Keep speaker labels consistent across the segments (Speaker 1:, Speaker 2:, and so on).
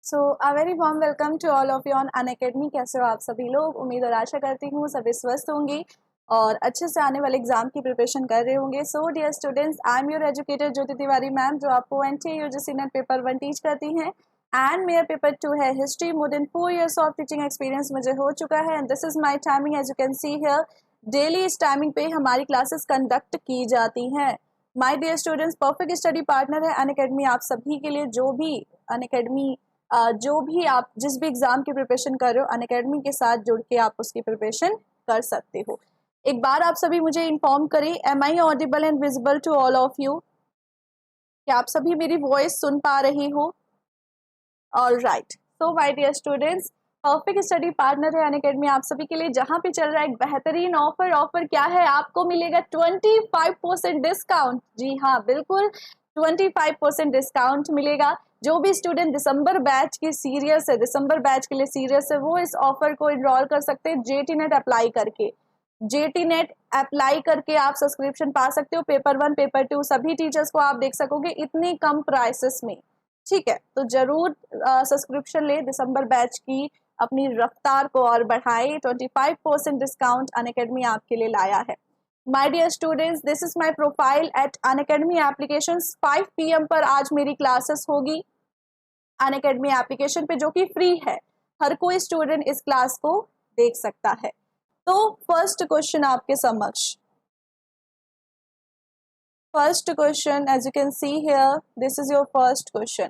Speaker 1: So a very warm welcome to all of you on Unacademy. कैसे हो आप सभी लोग? उम्मीद और आशा करती हूँ सभी स्वस्थ होंगे और अच्छे से आने वाले एग्जाम की प्रिपरेशन कर रहे होंगे। So dear students, I am your educator Jyoti Tiwari ma'am, जो आपको NTA UGC NET paper 1 teach करती हैं। एंड मेरा पेपर 2 है हिस्ट्री। मोर देन 4 years ऑफ टीचिंग एक्सपीरियंस मुझे हो चुका है and this is my timing. As you can see here, daily इस टाइमिंग पे हमारी क्लासेस कंडक्ट की जाती हैं। My dear students, perfect study partner है अनअकैडमी आप सभी के लिए। जो भी अनअकैडमी जो भी आप जिस भी एग्जाम की प्रिपरेशन कर रहे हो, अनअकैडमी के साथ जुड़ के आप उसकी प्रिपरेशन कर सकते हो। एक बार आप सभी मुझे इन्फॉर्म करें, am I audible and visible to all of you? क्या आप सभी मेरी वॉइस सुन पा रहे हो? All right. So my dear students, perfect study partner है अनअकैडमी आप सभी के लिए, जहां पे चल रहा है एक बेहतरीन ऑफर। ऑफर क्या है? आपको मिलेगा 25% डिस्काउंट। जी हाँ, बिल्कुल 25% डिस्काउंट मिलेगा। जो भी स्टूडेंट दिसंबर बैच की सीरियस है, दिसंबर बैच के लिए सीरियस है, वो इस ऑफर को इनरोल कर सकते हैं जेटी नेट अप्लाई करके। जेटी नेट अप्लाई करके आप सब्सक्रिप्शन पा सकते हो। पेपर 1 पेपर 2 सभी टीचर्स को आप देख सकोगे इतनी कम प्राइसेस में। ठीक है, तो जरूर सब्सक्रिप्शन ले, दिसंबर बैच की अपनी रफ्तार को और बढ़ाए। 25% डिस्काउंट अनअकैडमी आपके लिए लाया है। My dear students, this is my profile at Unacademy applications. 5 PM पर आज मेरी क्लासेस होगी अनअकैडमी एप्लीकेशन पे, जो कि फ्री है। हर कोई स्टूडेंट इस क्लास को देख सकता है। तो फर्स्ट क्वेश्चन आपके समक्ष, first question as you can see here, this is your first question.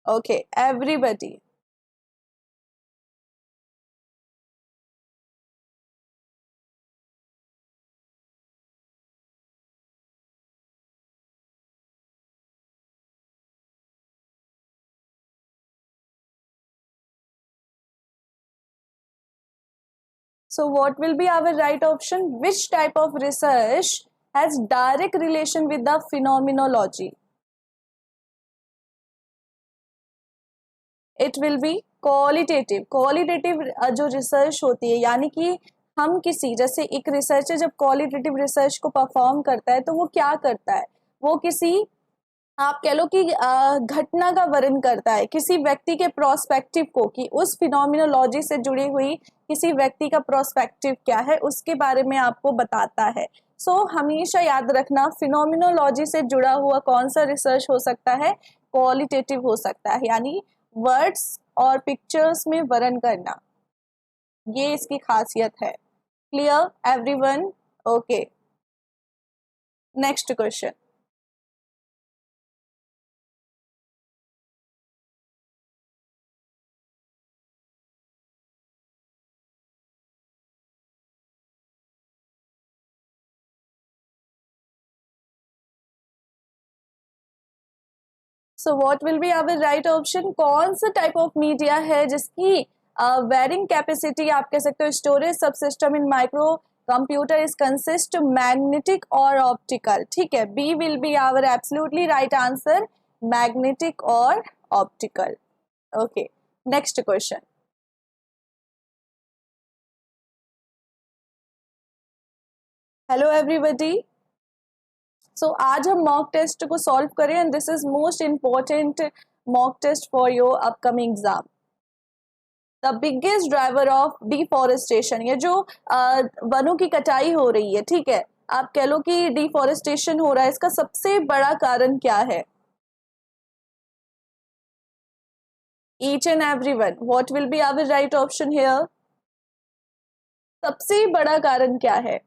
Speaker 1: Okay, everybody. So what will be our right option? Which type of research has direct relation with the phenomenology? It will be qualitative. Qualitative जो research होती है, यानी कि हम किसी, जैसे एक researcher जब क्वालिटेटिव रिसर्च को परफॉर्म करता है तो वो क्या करता है? वो किसी, आप कह लो कि घटना का वर्णन करता है, किसी व्यक्ति के प्रोस्पेक्टिव को, कि उस फिनोमिनोलॉजी से जुड़ी हुई किसी व्यक्ति का प्रोस्पेक्टिव क्या है उसके बारे में आपको बताता है। सो हमेशा याद रखना, फिनोमिनोलॉजी से जुड़ा हुआ कौन सा रिसर्च हो सकता है? क्वालिटेटिव हो सकता है, यानी वर्ड्स और पिक्चर्स में वर्णन करना, ये इसकी खासियत है। Clear everyone? Okay, next question. So what will be our right option? कौन सा टाइप ऑफ मीडिया है जिसकी वेरिंग कैपेसिटी, आप कह सकते हो storage subsystem in microcomputer is consist magnetic और ऑप्टिकल? ठीक है, B will be our absolutely right answer, magnetic और optical. Okay, next question. Hello everybody. So आज हम मॉक टेस्ट को सॉल्व करें and this is most important mock test for your upcoming exam. The biggest driver of deforestation, ये जो वनों की कटाई हो रही है, ठीक है, आप कह लो कि डिफॉरेस्टेशन हो रहा है, इसका सबसे बड़ा कारण क्या है? Each and every one, what will be our right option here? सबसे बड़ा कारण क्या है?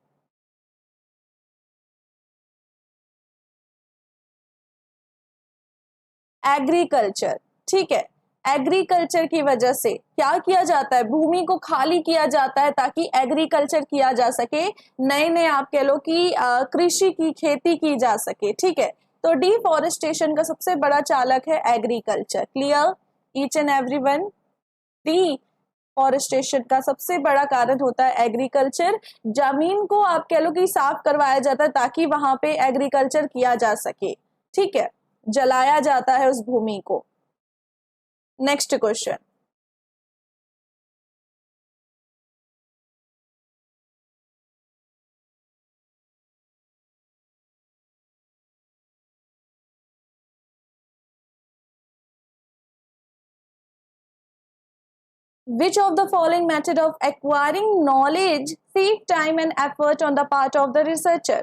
Speaker 1: एग्रीकल्चर। ठीक है, एग्रीकल्चर की वजह से क्या किया जाता है? भूमि को खाली किया जाता है ताकि एग्रीकल्चर किया जा सके, नए नए आप कह लो कि कृषि की खेती की जा सके। ठीक है, तो डिफॉरेस्टेशन का सबसे बड़ा चालक है agriculture. Clear each and everyone? Deforestation का सबसे बड़ा कारण होता है एग्रीकल्चर। जमीन को आप कह लो कि साफ करवाया जाता है ताकि वहां पे एग्रीकल्चर किया जा सके। ठीक है, जलाया जाता है उस भूमि को। Next question. Which of the following method of acquiring knowledge save time and effort on the part of the researcher?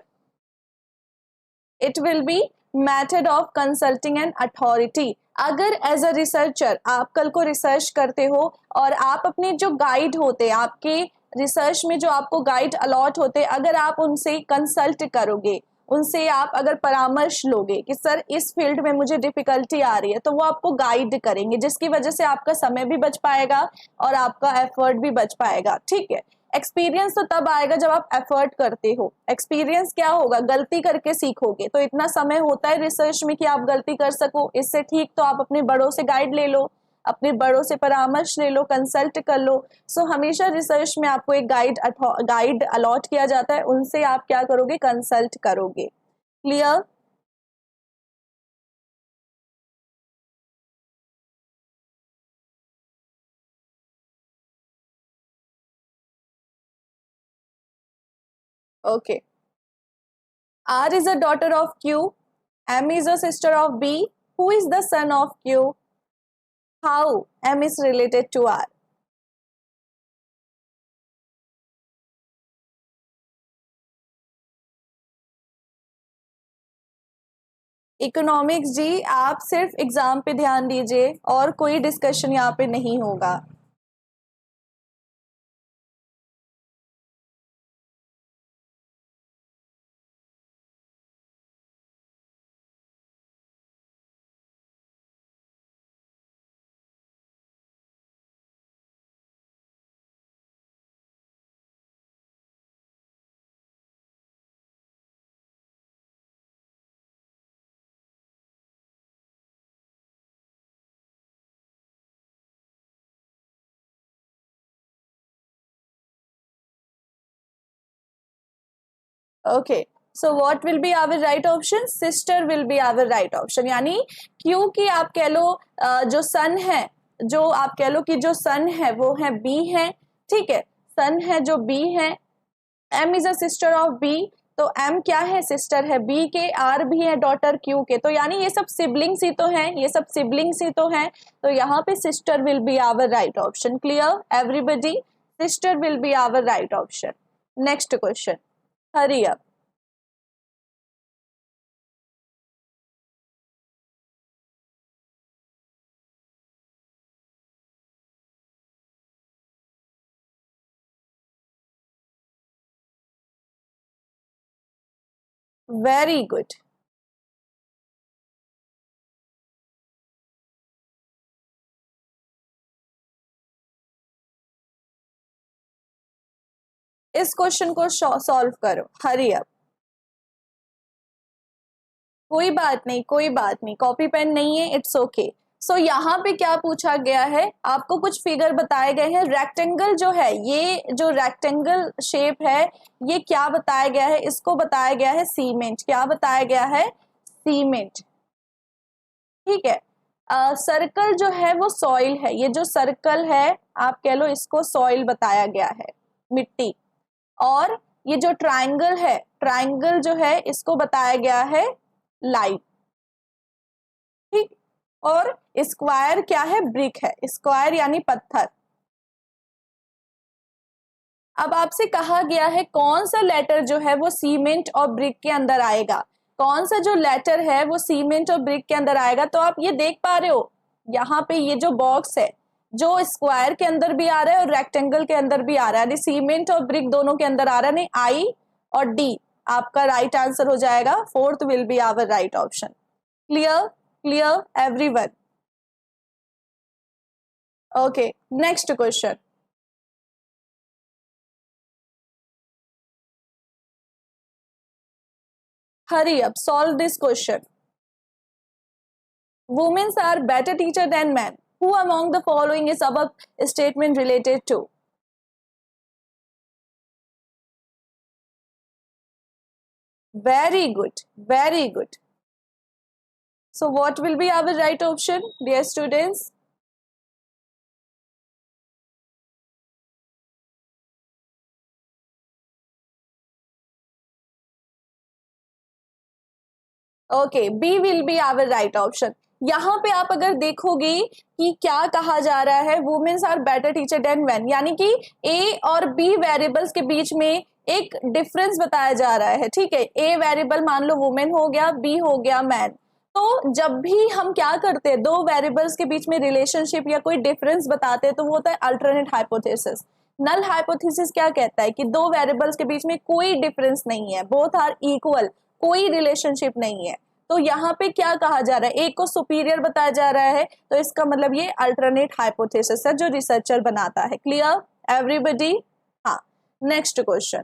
Speaker 1: It will be method of consulting an authority. अगर एज अ रिसर्चर आप कल को research करते हो और आप अपने जो गाइड होते, आपके रिसर्च में जो आपको गाइड अलॉट होते, अगर आप उनसे कंसल्ट करोगे, उनसे आप अगर परामर्श लोगे कि सर इस फील्ड में मुझे डिफिकल्टी आ रही है, तो वो आपको गाइड करेंगे, जिसकी वजह से आपका समय भी बच पाएगा और आपका एफर्ट भी बच पाएगा। ठीक है, एक्सपीरियंस तो तब आएगा जब आप एफर्ट करते हो। एक्सपीरियंस क्या होगा, गलती करके सीखोगे, तो इतना समय होता है रिसर्च में कि आप गलती कर सको। इससे ठीक तो आप अपने बड़ों से गाइड ले लो, अपने बड़ों से परामर्श ले लो, कंसल्ट कर लो। सो हमेशा रिसर्च में आपको एक गाइड अलॉट किया जाता है, उनसे आप क्या करोगे, कंसल्ट करोगे। Clear? Okay. R is a daughter of Q. M is a sister of B. Who is the son of Q? How M is related to R? Economics जी, आप सिर्फ एग्जाम पे ध्यान दीजिए और कोई डिस्कशन यहाँ पे नहीं होगा। Okay, so what will be our right option? Sister will be our right option. यानी क्योंकि आप कह लो जो सन है, जो आप कह लो कि जो सन है वो है बी है। ठीक है, सन है जो बी है। M is a sister of B, तो एम क्या है, सिस्टर है बी के। आर भी है डॉटर क्यू के, तो यानी ये सब सिबलिंग्स ही तो हैं, ये सब सिबलिंग्स ही तो हैं। तो यहाँ पे sister will be our right option. Clear everybody? Sister will be our right option. Next question, hurry up. Very good. इस क्वेश्चन को सॉल्व करो, हरी अप। कोई बात नहीं, कोई बात नहीं, कॉपी पेन नहीं है, इट्स ओके। सो यहाँ पे क्या पूछा गया है, आपको कुछ फिगर बताए गए हैं। रेक्टेंगल जो है, ये जो रेक्टेंगल शेप है, ये क्या बताया गया है, इसको बताया गया है सीमेंट। क्या बताया गया है? सीमेंट। ठीक है। सर्कल जो है वो सॉइल है, ये जो सर्कल है आप कह लो इसको सॉइल बताया गया है, मिट्टी। और ये जो ट्राइंगल है, ट्राइंगल जो है इसको बताया गया है लाइट। ठीक। और स्क्वायर क्या है? ब्रिक है, स्क्वायर यानी पत्थर। अब आपसे कहा गया है कौन सा लेटर जो है वो सीमेंट और ब्रिक के अंदर आएगा, कौन सा जो लेटर है वो सीमेंट और ब्रिक के अंदर आएगा। तो आप ये देख पा रहे हो यहाँ पे ये जो बॉक्स है, जो स्क्वायर के अंदर भी आ रहा है और रेक्टेंगल के अंदर भी आ रहा है, सीमेंट और ब्रिक दोनों के अंदर आ रहा है। नहीं, आई और डी आपका राइट आंसर हो जाएगा। Fourth will be our right option. Clear? Clear everyone? Okay, next question. Hurry up, solve this question. Women are better teacher than men. Who among the following is above statement related to? Very good, very good. So what will be our right option, dear students? Okay, B will be our right option. यहाँ पे आप अगर देखोगे कि क्या कहा जा रहा है, womens are better teacher than man, यानी कि ए और बी वेरिएबल्स के बीच में एक डिफरेंस बताया जा रहा है। ठीक है, ए वेरिएबल मान लो वुमेन हो गया, बी हो गया मैन। तो जब भी हम क्या करते हैं, दो वेरिएबल्स के बीच में रिलेशनशिप या कोई डिफरेंस बताते हैं, तो वो होता है अल्टरनेट हाइपोथेसिस। नल हाइपोथेसिस क्या कहता है कि दो वेरिएबल्स के बीच में कोई डिफरेंस नहीं है, बोथ आर इक्वल, कोई रिलेशनशिप नहीं है। तो यहाँ पे क्या कहा जा रहा है, एक को सुपीरियर बताया जा रहा है, तो इसका मतलब ये अल्टरनेट हाइपोथेसिस है जो रिसर्चर बनाता है। Clear everybody? हाँ, next question.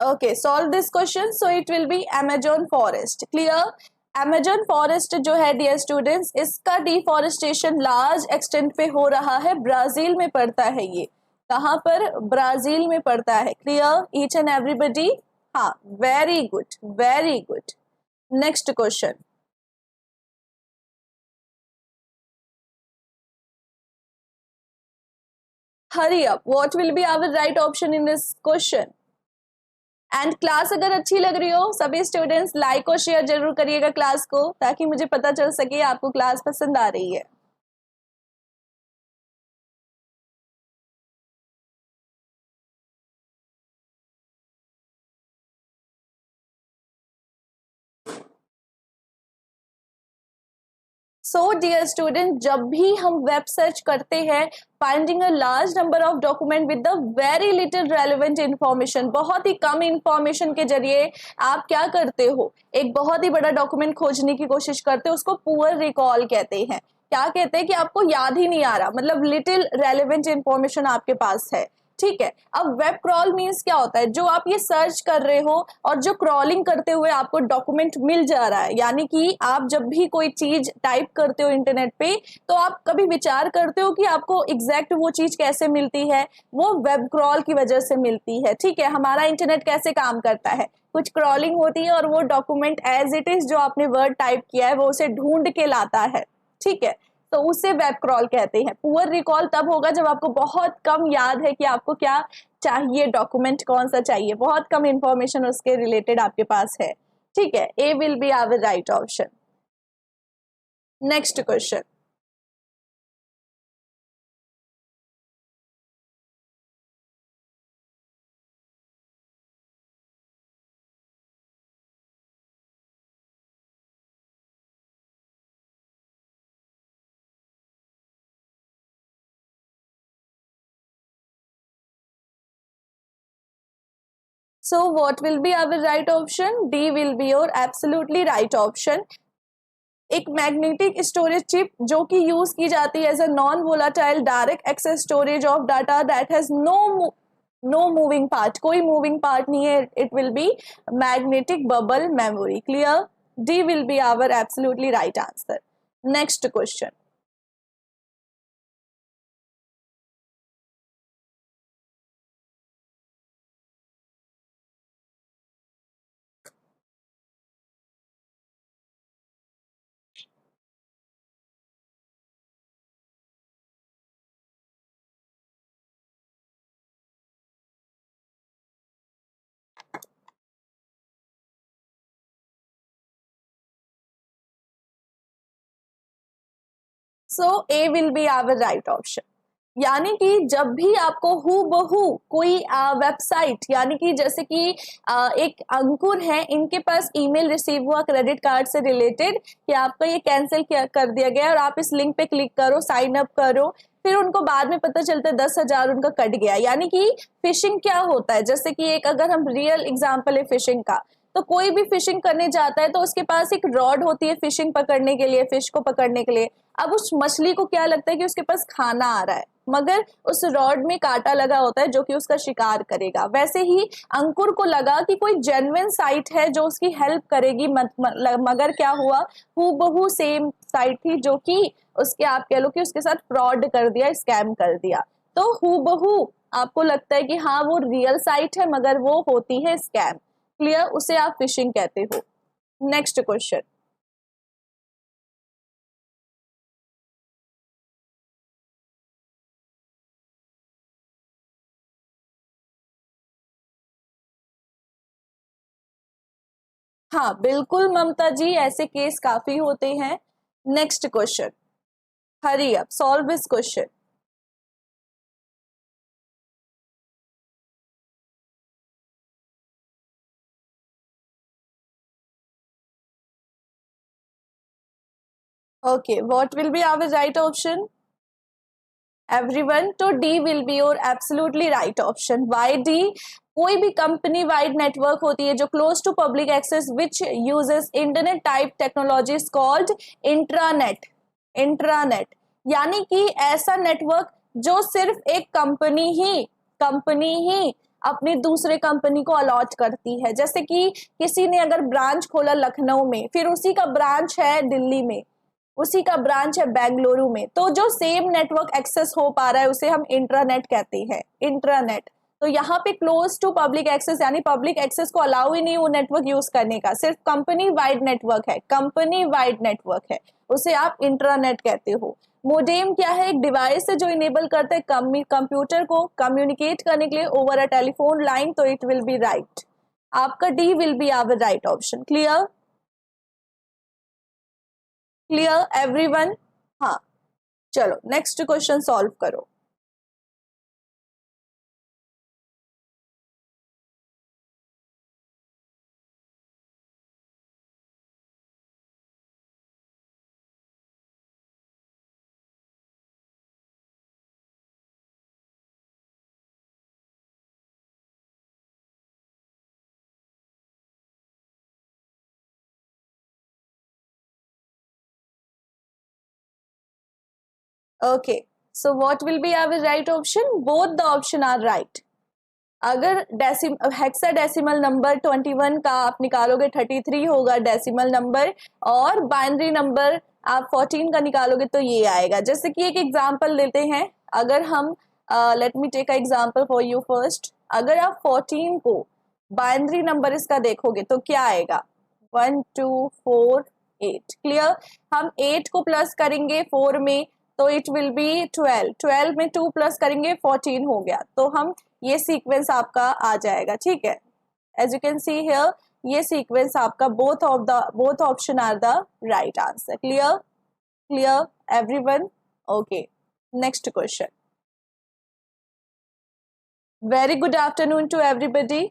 Speaker 1: Okay, solve this question. So it will be Amazon forest. Clear? Amazon forest जो है डियर स्टूडेंट्स, इसका डिफॉरेस्टेशन लार्ज एक्सटेंट पे हो रहा है, ब्राजील में पड़ता है ये। कहाँ पर? ब्राजील में पड़ता है। Clear each and everybody? हाँ, very good, very good. Next question. Hurry up, what will be our right option in this question? And class अगर अच्छी लग रही हो, सभी स्टूडेंट्स लाइक और शेयर जरूर करिएगा क्लास को, ताकि मुझे पता चल सके आपको क्लास पसंद आ रही है। सो डियर स्टूडेंट, जब भी हम वेब सर्च करते हैं, finding a large number of document with the very little relevant information, बहुत ही कम इंफॉर्मेशन के जरिए आप क्या करते हो, एक बहुत ही बड़ा डॉक्यूमेंट खोजने की कोशिश करते हो, उसको पुअर रिकॉल कहते हैं। क्या कहते हैं कि आपको याद ही नहीं आ रहा, मतलब लिटिल रेलेवेंट इंफॉर्मेशन आपके पास है। ठीक है, अब वेब क्रॉल मीन्स क्या होता है, जो आप ये सर्च कर रहे हो और जो क्रॉलिंग करते हुए आपको डॉक्यूमेंट मिल जा रहा है, यानी कि आप जब भी कोई चीज टाइप करते हो इंटरनेट पे, तो आप कभी विचार करते हो कि आपको एग्जैक्ट वो चीज कैसे मिलती है, वो वेब क्रॉल की वजह से मिलती है। ठीक है, हमारा इंटरनेट कैसे काम करता है, कुछ क्रॉलिंग होती है और वो डॉक्यूमेंट एज इट इज जो आपने वर्ड टाइप किया है वो उसे ढूंढ के लाता है। ठीक है, तो उसे वेब क्रॉल कहते हैं। पुअर रिकॉल तब होगा जब आपको बहुत कम याद है कि आपको क्या चाहिए, डॉक्यूमेंट कौन सा चाहिए, बहुत कम इंफॉर्मेशन उसके रिलेटेड आपके पास है। ठीक है, A will be our right option. Next question. So what will be our right option? D will be your absolutely right option. एक मैग्नेटिक स्टोरेज चिप जो कि यूज की जाती है as a non volatile direct access storage of data that has no moving part, कोई moving part नहीं है, it will be magnetic bubble memory. Clear? D will be our absolutely right answer. Next question. So A will be our right option. यानी कि जब भी आपको who बहू कोई वेबसाइट, यानी कि जैसे कि एक अंकुर है, इनके पास ईमेल रिसीव हुआ क्रेडिट कार्ड से रिलेटेड कि आपका ये कैंसिल कर दिया गया और आप इस लिंक पे क्लिक करो, साइन अप करो, फिर उनको बाद में पता चलता है 10,000 उनका कट गया। यानी कि फिशिंग क्या होता है, जैसे कि एक अगर हम रियल एग्जाम्पल है फिशिंग का, तो कोई भी फिशिंग करने जाता है तो उसके पास एक रॉड होती है फिशिंग पकड़ने के लिए, फिश को पकड़ने के लिए। अब उस मछली को क्या लगता है कि उसके पास खाना आ रहा है, मगर उस रॉड में कांटा लगा होता है जो कि उसका शिकार करेगा। वैसे ही अंकुर को लगा कि कोई जेन्युइन साइट है जो उसकी हेल्प करेगी, मगर क्या हुआ, हूबहू सेम साइट थी जो कि उसके, आप कह लो कि उसके साथ फ्रॉड कर दिया, स्कैम कर दिया। तो हूबहू आपको लगता है कि हाँ वो रियल साइट है मगर वो होती है स्कैम, क्लियर, उसे आप फिशिंग कहते हो। Next question. हाँ बिल्कुल ममता जी, ऐसे केस काफी होते हैं। Next question, hurry up, solve this question. Okay, what will be our right option? Everyone, तो D will be your absolutely right option. Why D? कोई भी कंपनी वाइड नेटवर्क होती है जो close to public access which uses internet type technology is called intranet. Intranet यानी कि ऐसा network जो सिर्फ एक कंपनी ही अपनी दूसरे कंपनी को अलॉट करती है। जैसे कि किसी ने अगर ब्रांच खोला लखनऊ में, फिर उसी का ब्रांच है दिल्ली में, उसी का ब्रांच है बेंगलुरु में, तो जो सेम नेटवर्क एक्सेस हो पा रहा है उसे हम इंट्रानेट कहते हैं, इंट्रानेट। तो यहाँ पे क्लोज टू पब्लिक एक्सेस यानी पब्लिक एक्सेस को अलाउ ही नहीं वो नेटवर्क यूज करने का, सिर्फ कंपनी वाइड नेटवर्क है, कंपनी वाइड नेटवर्क है, उसे आप इंट्रानेट कहते हो। मोडेम क्या है? एक डिवाइस है जो इनेबल करता है कंप्यूटर को कम्युनिकेट करने के लिए ओवर अ टेलीफोन लाइन, तो इट विल बी राइट, आपका D will be our right option. Clear? Clear everyone? हाँ, चलो नेक्स्ट क्वेश्चन सॉल्व करो। Okay, so what will be our right option? Both the option are right. अगर hexadecimal number 21 का आप निकालोगे 33 होगा decimal number, और बाइनरी नंबर आप 14 का निकालोगे तो ये आएगा। जैसे कि एक एग्जांपल लेते हैं, अगर हम let me take a example for you first. अगर आप 14 को बाइनरी नंबर इसका देखोगे तो क्या आएगा? 1248। क्लियर? हम 8 को प्लस करेंगे 4 में तो इट विल बी 12, 12 में 2 प्लस करेंगे 14 हो गया, तो हम ये सीक्वेंस आपका आ जाएगा। ठीक है, as you can see here ये सीक्वेंस आपका both option are the right answer. Clear? Clear everyone? Okay, next question. Very good afternoon to everybody.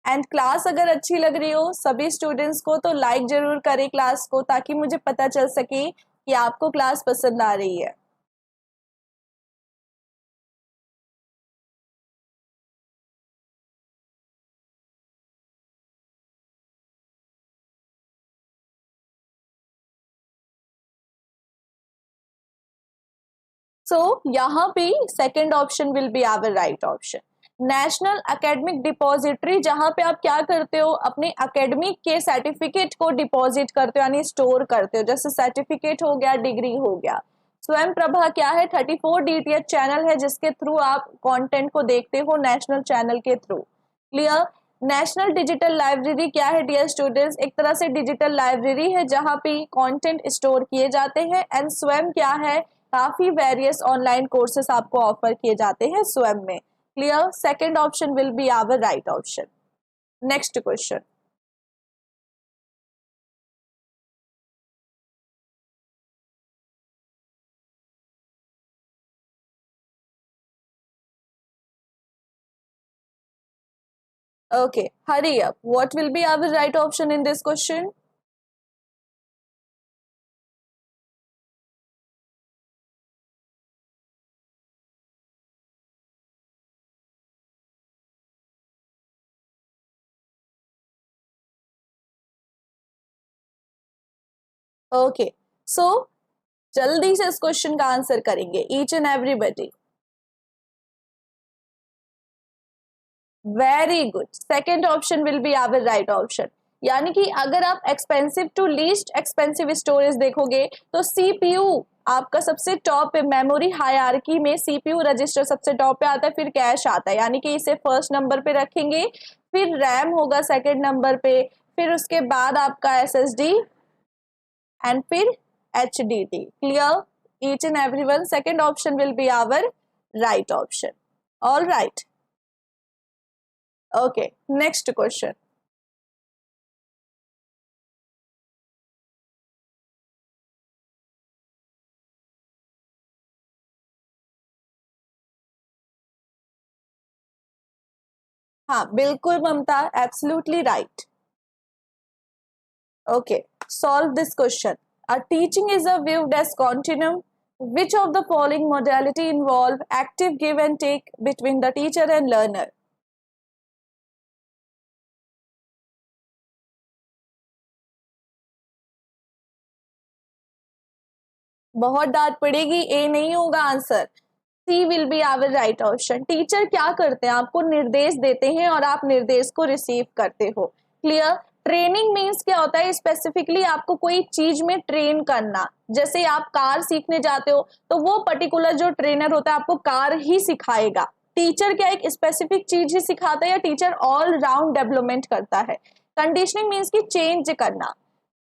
Speaker 1: And class अगर अच्छी लग रही हो सभी स्टूडेंट्स को तो लाइक जरूर करें क्लास को, ताकि मुझे पता चल सके कि आपको क्लास पसंद आ रही है। सो यहाँ पे second option will be our right option. National academic depository, जहां पे आप क्या करते हो अपने एकेडमिक के सर्टिफिकेट को डिपॉजिट करते हो यानी स्टोर करते हो, जैसे सर्टिफिकेट हो गया, डिग्री हो गया। स्वयं प्रभा क्या है? 34 DTH चैनल है जिसके थ्रू आप कंटेंट को देखते हो, नेशनल चैनल के through. Clear? National digital library क्या है डियर स्टूडेंट्स? एक तरह से डिजिटल लाइब्रेरी है जहां पे कंटेंट स्टोर किए जाते हैं। एंड स्वयं क्या है? काफी वेरियस ऑनलाइन कोर्सेस आपको ऑफर किए जाते हैं स्वयं में। Clear? Second option will be our right option. Next question. Okay, hurry up, what will be our right option in this question? Okay, so जल्दी से इस क्वेश्चन का आंसर करेंगे each and everybody. Very good, second option will be our right option. यानी कि अगर आप expensive to least expensive storage देखोगे तो सीपीयू आपका सबसे टॉप पे, मेमोरी हायरार्की में सीपीयू रजिस्टर सबसे टॉप पे आता है, फिर कैश आता है, यानी कि इसे फर्स्ट नंबर पे रखेंगे, फिर रैम होगा सेकेंड नंबर पे, फिर उसके बाद आपका एसएसडी एंड फिर HDD. Clear each and everyone, second option will be our right option. All right, okay, next question. हाँ बिल्कुल Mamata, absolutely right. Okay, solve this question. A teaching is a viewed as continuum. Which of the following modality involve active give and take between the teacher and learner? बहुत डांट पड़ेगी, A नहीं होगा answer, C will be our right option. Teacher क्या करते हैं, आपको निर्देश देते हैं और आप निर्देश को रिसीव करते हो। क्लियर। ट्रेनिंग मीन्स क्या होता है, स्पेसिफिकली आपको कोई चीज में ट्रेन करना। जैसे आप कार सीखने जाते हो तो वो पर्टिकुलर जो ट्रेनर होता है आपको कार ही सिखाएगा। टीचर क्या एक स्पेसिफिक चीज ही सिखाता है या टीचर ऑल राउंड डेवलपमेंट करता है। कंडीशनिंग मीन्स की चेंज करना,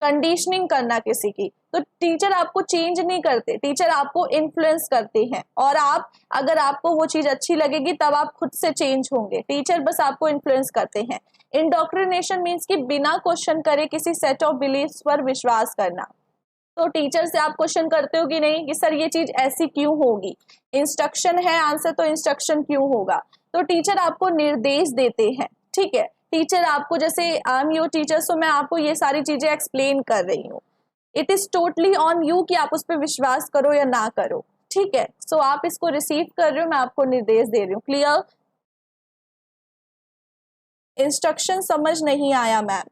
Speaker 1: कंडीशनिंग करना किसी की, तो टीचर आपको चेंज नहीं करते, टीचर आपको इन्फ्लुएंस करते हैं, और आप अगर आपको वो चीज अच्छी लगेगी तब आप खुद से चेंज होंगे, टीचर बस आपको इन्फ्लुएंस करते हैं। इंडोक्ट्रिनेशन मीन्स कि बिना क्वेश्चन करे किसी सेट ऑफ बिलीफ्स पर विश्वास करना। तो टीचर से आप क्वेश्चन करते हो कि नहीं कि सर ये चीज ऐसी क्यों होगी, इंस्ट्रक्शन है आंसर तो इंस्ट्रक्शन क्यों होगा। तो टीचर आपको निर्देश देते हैं, ठीक है। टीचर आपको, जैसे आई एम योर टीचर, सो मैं आपको ये सारी चीजें एक्सप्लेन कर रही हूँ, it is totally on you कि आप उस पर विश्वास करो या ना करो, ठीक है। सो आप इसको रिसीव कर रहे हो, मैं आपको निर्देश दे रही हूँ। क्लियर। इंस्ट्रक्शन समझ नहीं आया मैम।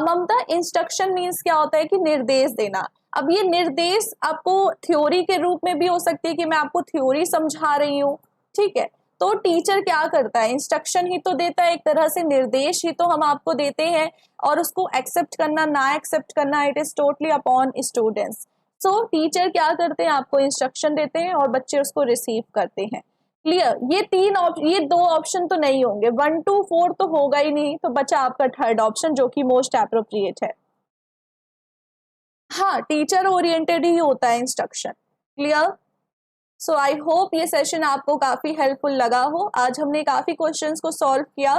Speaker 1: ममता, इंस्ट्रक्शन मीन्स क्या होता है कि निर्देश देना। अब ये निर्देश आपको थ्योरी के रूप में भी हो सकती है कि मैं आपको थ्योरी समझा रही हूँ, ठीक है। तो टीचर क्या करता है, इंस्ट्रक्शन ही तो देता है, एक तरह से निर्देश ही तो हम आपको देते हैं, और उसको एक्सेप्ट करना ना एक्सेप्ट करना it is totally upon students. So teacher क्या करते हैं, आपको इंस्ट्रक्शन देते हैं और बच्चे उसको रिसीव करते हैं। क्लियर। ये दो ऑप्शन तो नहीं होंगे, 1 to 4 तो होगा ही नहीं, तो बचा आपका थर्ड ऑप्शन जो कि मोस्ट अप्रोप्रिएट है। हाँ, टीचर ओरिएंटेड ही होता है instruction. Clear. So I hope ये सेशन आपको काफी हेल्पफुल लगा हो। आज हमने काफी क्वेश्चंस को सॉल्व किया,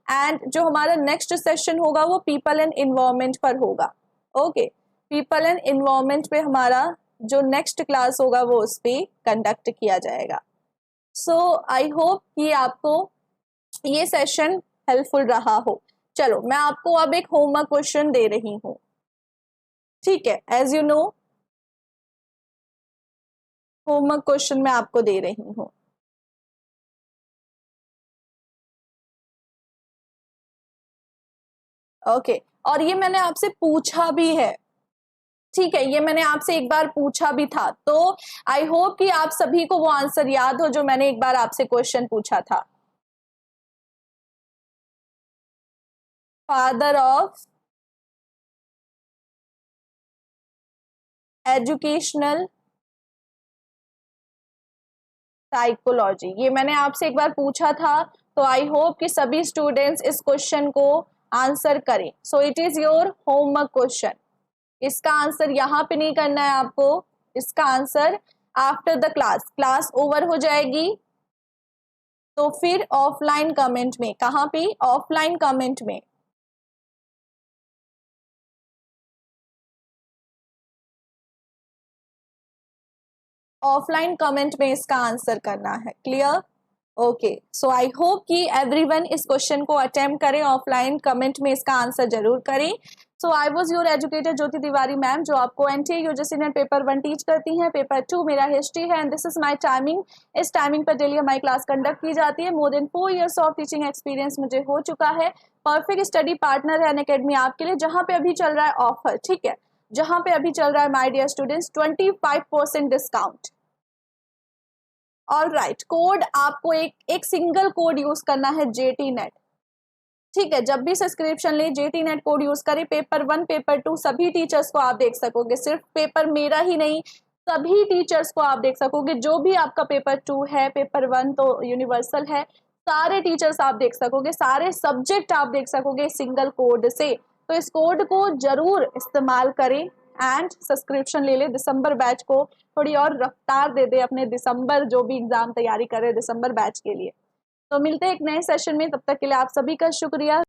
Speaker 1: एंड जो हमारा नेक्स्ट सेशन होगा वो पीपल एंड इन्वायरमेंट पर होगा। ओके, पीपल एंड इन्वायरमेंट पे हमारा जो नेक्स्ट क्लास होगा वो उस पर कंडक्ट किया जाएगा। सो आई होप कि आपको ये सेशन हेल्पफुल रहा हो। चलो मैं आपको अब एक होमवर्क क्वेश्चन दे रही हूँ, ठीक है। As you know, homework question मैं आपको दे रही हूँ। ओके, और ये मैंने आपसे पूछा भी है, ठीक है। ये मैंने आपसे एक बार पूछा भी था, तो आई होप कि आप सभी को वो आंसर याद हो जो मैंने एक बार आपसे क्वेश्चन पूछा था। फादर ऑफ एजुकेशनल साइकोलॉजी, ये मैंने आपसे एक बार पूछा था। तो आई होप कि सभी स्टूडेंट्स इस क्वेश्चन को आंसर करें। So it is your homework question. इसका आंसर यहाँ पे नहीं करना है आपको, इसका answer after the class over हो जाएगी तो फिर ऑफलाइन कमेंट में, कहाँ पे, ऑफलाइन कमेंट में। ऑफलाइन कमेंट में इसका आंसर करना है। Clear. Okay, so I hope कि एवरीवन इस क्वेश्चन को अटेम्प्ट करें, ऑफलाइन कमेंट में इसका आंसर जरूर करें। So I was your educator Jyoti Tiwari ma'am, जो आपको NTA UGC NET paper 1 teach करती हैं। पेपर 2 मेरा हिस्ट्री है, and this is my timing. इस टाइमिंग पर डेली हमारी क्लास कंडक्ट की जाती है। मोर देन 4 years ऑफ टीचिंग एक्सपीरियंस मुझे हो चुका है। परफेक्ट स्टडी पार्टनर है अनअकैडमी आपके लिए, जहाँ पे अभी चल रहा है ऑफर, ठीक है, जहाँ पे अभी चल रहा है my dear students 25% discount. All right, code आपको एक सिंगल कोड यूज करना है, JT नेट। ठीक है, जब भी सब्सक्रिप्शन ले जेटी नेट कोड यूज करें, पेपर 1 पेपर 2 सभी टीचर्स को आप देख सकोगे, सिर्फ पेपर मेरा ही नहीं सभी टीचर्स को आप देख सकोगे। जो भी आपका पेपर 2 है, पेपर 1 तो यूनिवर्सल है, सारे टीचर्स आप देख सकोगे, सारे सब्जेक्ट आप देख सकोगे सिंगल कोड से। तो इस कोड को जरूर इस्तेमाल करें एंड सब्सक्रिप्शन ले ले। दिसंबर बैच को थोड़ी और रफ्तार दे दे, अपने दिसंबर जो भी एग्जाम तैयारी कर रहे दिसंबर बैच के लिए। तो मिलते हैं एक नए सेशन में, तब तक के लिए आप सभी का शुक्रिया।